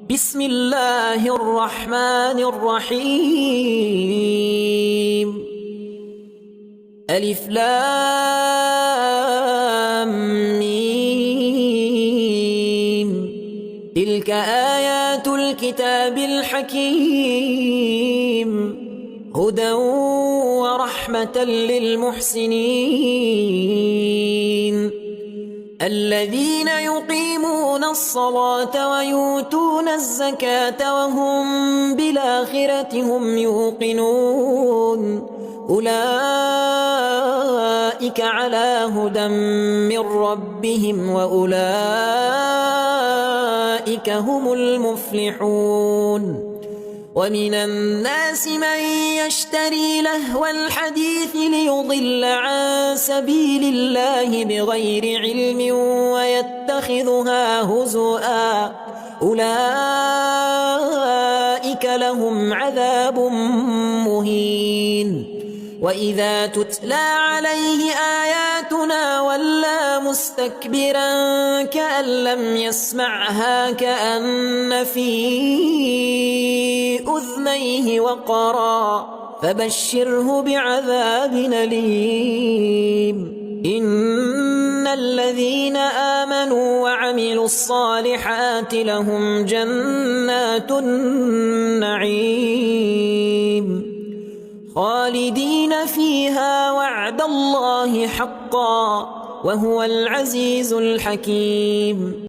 بسم الله الرحمن الرحيم. ألف لام ميم. تلك آيات الكتاب الحكيم، هدى ورحمة للمحسنين الذين يقيمون الصلاة ويؤتون الزكاة وهم بالآخرة هم يوقنون. أولئك على هدى من ربهم وأولئك هم المفلحون. ومن الناس من يشتري لهو الحديث ليضل عن سبيل الله بغير علم ويتخذها هزؤا، أولئك لهم عذاب مهين. وإذا تتلى عليه آياتنا ولى مستكبرا كأن لم يسمعها كأن في أذنيه وقرا، فبشره بعذاب أليم. إن الذين آمنوا وعملوا الصالحات لهم جنات النعيم خالدين فيها وعد الله حقا وهو العزيز الحكيم.